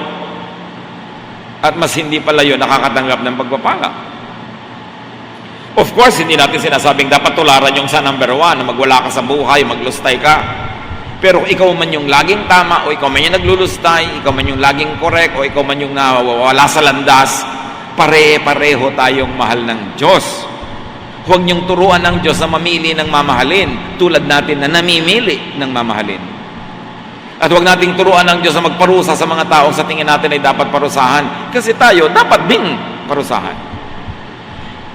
At mas hindi pala yun nakakatanggap ng pagpapala. Of course, hindi natin sinasabing dapat tularan yung sa number 1, na magwala ka sa buhay, maglustay ka. Pero ikaw man yung laging tama, o ikaw man yung naglulustay, ikaw man yung laging correct, o ikaw man yung nawawala sa landas, pare-pareho tayong mahal ng Diyos. Huwag niyong turuan ng Diyos na mamili ng mamahalin, tulad natin na namimili ng mamahalin. At huwag nating turuan ng Diyos na magparusa sa mga tao sa tingin natin ay dapat parusahan, kasi tayo dapat ding parusahan.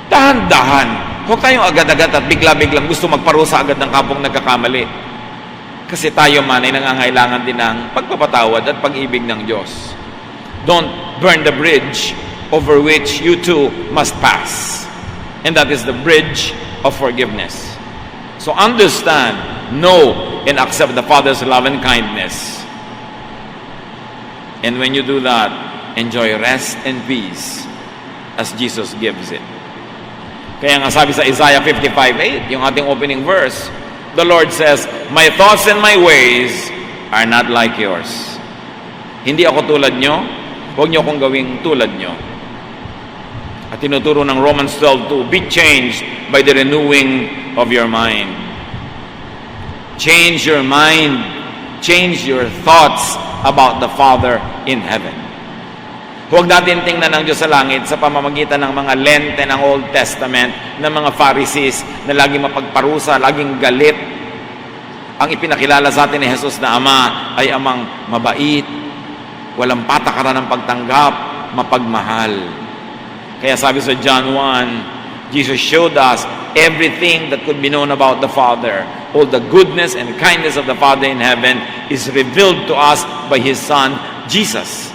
Dahan-dahan. Huwag tayong agad-agad at bigla-biglang gusto magparusa agad ng kapong nagkakamali. Kasi tayo man ay nangangailangan din ng pagpapatawad at pag-ibig ng Diyos. Don't burn the bridge over which you too must pass. And that is the bridge of forgiveness. So understand, know, and accept the Father's love and kindness. And when you do that, enjoy rest and peace as Jesus gives it. Kaya nga sabi sa Isaiah 55:8, yung ating opening verse, the Lord says, "My thoughts and my ways are not like yours." Hindi ako tulad nyo, huwag nyo akong gawing tulad nyo. At tinuturo ng Romans 12:2, be changed by the renewing of your mind. Change your mind, change your thoughts about the Father in heaven. Huwag natin tingnan ng Diyos sa langit sa pamamagitan ng mga lente ng Old Testament, ng mga Pharisees na laging mapagparusa, laging galit. Ang ipinakilala sa atin ni Jesus na Ama ay amang mabait, walang patakaran ng pagtanggap, mapagmahal. Kaya sabi sa John 1, Jesus showed us everything that could be known about the Father. All the goodness and kindness of the Father in heaven is revealed to us by His Son, Jesus.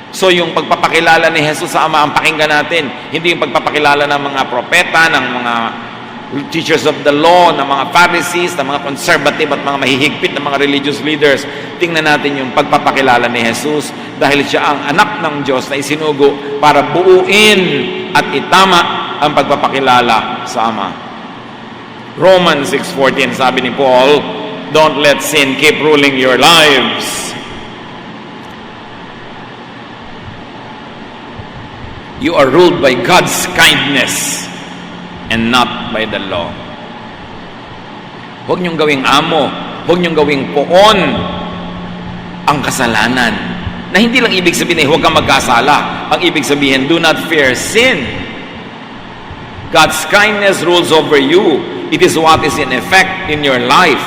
So yung pagpapakilala ni Jesus sa Ama ang pakinggan natin, hindi yung pagpapakilala ng mga propeta, ng mga teachers of the law, ng mga Pharisees, ng mga conservative at mga mahihigpit ng mga religious leaders. Tingnan natin yung pagpapakilala ni Jesus dahil siya ang anak ng Diyos na isinugo para buuin at itama ang pagpapakilala sa Ama. Romans 6:14, sabi ni Paul, don't let sin keep ruling your lives. You are ruled by God's kindness and not by the law. Huwag niyong gawing amo, huwag niyong gawing poon ang kasalanan. Na hindi lang ibig sabihin huwag kang magkasala. Ang ibig sabihin, do not fear sin. God's kindness rules over you. It is what is in effect in your life.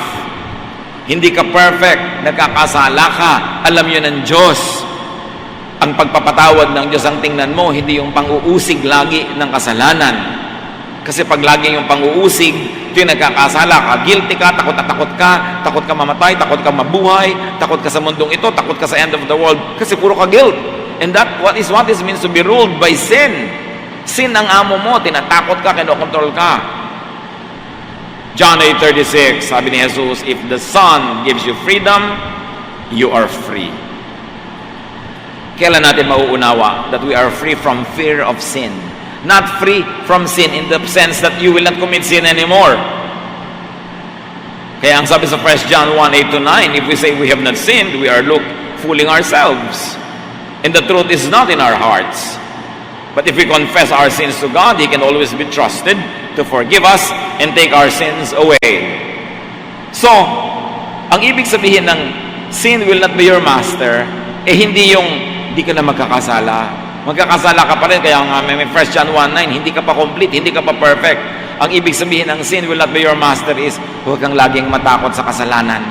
Hindi ka perfect, nagkakasala ka, alam yun ng Diyos. Ang pagpapatawad ng Diyos ang tingnan mo, hindi yung pang-uusig lagi ng kasalanan. Kasi pag lagi yung pang-uusig, ito yung nagkakasala ka, guilty ka, takot ka mamatay, takot ka mabuhay, takot ka sa mundong ito, takot ka sa end of the world, kasi puro ka guilt. And that what is means to be ruled by sin. Sin ang amo mo, tinatakot ka, kinokontrol ka. John 8:36, sabi ni Jesus, if the Son gives you freedom, you are free. Kailan natin mauunawa that we are free from fear of sin? Not free from sin in the sense that you will not commit sin anymore. Kaya ang sabi sa 1 John 1:8-9, if we say we have not sinned, we are fooling ourselves. And the truth is not in our hearts. But if we confess our sins to God, He can always be trusted to forgive us and take our sins away. So, ang ibig sabihin ng sin will not be your master, hindi yung hindi ka na magkakasala. Magkakasala ka pa rin, kaya nga may 1 John 1:9, hindi ka pa complete, hindi ka pa perfect. Ang ibig sabihin ng sin will not be your master is, huwag kang laging matakot sa kasalanan.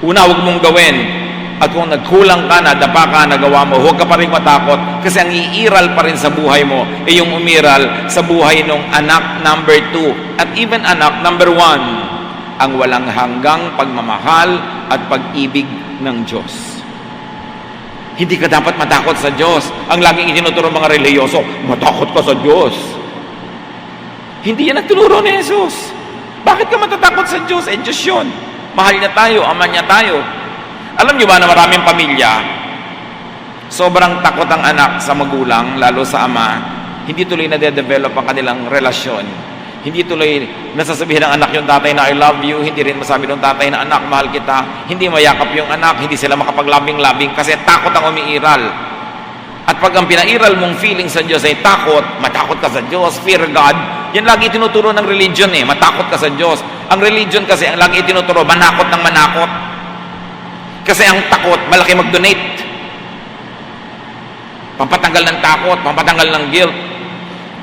Una, huwag mong gawin. At kung nagkulang ka, nadapa ka, nagawa mo, huwag ka pa rin matakot. Kasi ang iiral pa rin sa buhay mo, yung umiral sa buhay ng anak number 2, at even anak number 1, ang walang hanggang pagmamahal at pag-ibig ng Diyos. Hindi ka dapat matakot sa Diyos. Ang laging itinuturo mga reliyoso, matakot ka sa Diyos. Hindi yan nagtuturo ni Jesus. Bakit ka matatakot sa Diyos? Diyos yun. Mahal niya tayo, ama niya tayo. Alam niyo ba na maraming pamilya, sobrang takot ang anak sa magulang, lalo sa ama, hindi tuloy na de-develop ang kanilang relasyon. Hindi tuloy nasasabihin ng anak yung tatay na I love you, hindi rin masabi ng tatay na anak, mahal kita, hindi mayakap yung anak, hindi sila makapaglabing-labing kasi takot ang umiiral. At pag ang pinairal mong feeling sa Diyos ay takot, matakot ka sa Diyos, fear God, yan lagi tinuturo ng religion matakot ka sa Diyos. Ang religion kasi, ang lagi tinuturo, manakot ng manakot. Kasi ang takot, malaki mag-donate. Pampatanggal ng takot, pampatanggal ng guilt.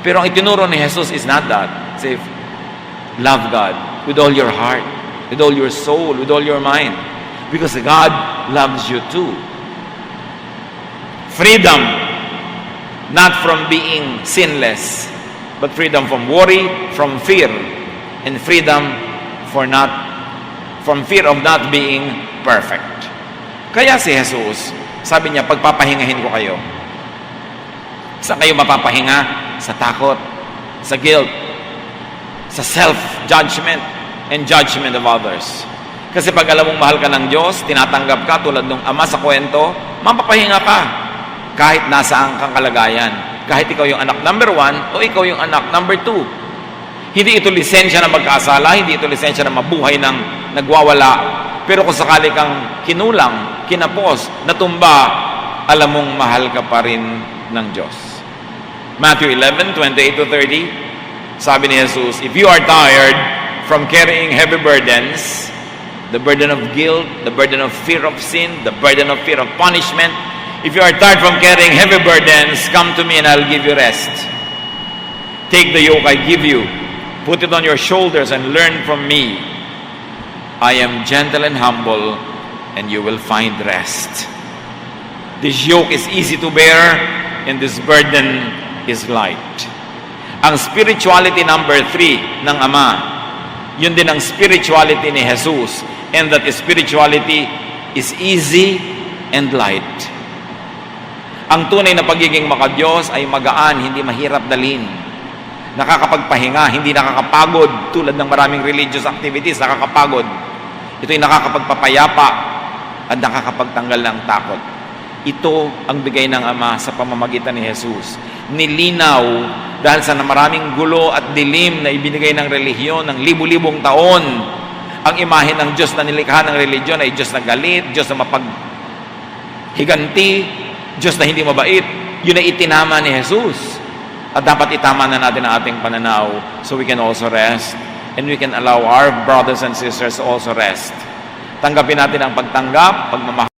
Pero ang itinuro ni Jesus is not that. Say, love God with all your heart, with all your soul, with all your mind. Because God loves you too. Freedom, not from being sinless, but freedom from worry, from fear, and freedom from fear of not being perfect. Kaya si Jesus, sabi niya, pagpapahingahin ko kayo. Saan kayo mapapahinga? Sa takot, sa guilt, sa self-judgment, and judgment of others. Kasi pag alam mong mahal ka ng Diyos, tinatanggap ka tulad ng ama sa kwento, mapapahinga ka. kahit nasaan kang kalagayan. Kahit ikaw yung anak number 1 o ikaw yung anak number 2. Hindi ito lisensya na magkasala, hindi ito lisensya na mabuhay ng nagwawala. Pero kung sakali kang kinulang, kinapos, natumba, alam mong mahal ka pa rin ng Diyos. Matthew 11:28-30, sabi ni Jesus, if you are tired from carrying heavy burdens, the burden of guilt, the burden of fear of sin, the burden of fear of punishment, if you are tired from carrying heavy burdens, come to me and I'll give you rest. Take the yoke I give you, put it on your shoulders and learn from me. I am gentle and humble, and you will find rest. This yoke is easy to bear, and this burden is light. Ang spirituality number 3 ng Ama, yun din ang spirituality ni Jesus, and that spirituality is easy and light. Ang tunay na pagiging makadiyos ay magaan, hindi mahirap dalhin. Nakakapagpahinga, hindi nakakapagod tulad ng maraming religious activities, nakakapagod. Ito'y nakakapagpapayapa at nakakapagtanggal ng takot. Ito ang bigay ng Ama sa pamamagitan ni Jesus. Nilinaw dahil sa maraming gulo at dilim na ibinigay ng relihiyon ng libu-libong taon. Ang imahe ng Diyos na nilikha ng religiyon ay Diyos na galit, Diyos na mapaghiganti, Diyos na hindi mabait. Yun ay itinama ni Jesus. At dapat itama na natin ang ating pananaw so we can also rest and we can allow our brothers and sisters to also rest. Tanggapin natin ang pagtanggap, pagmamahal.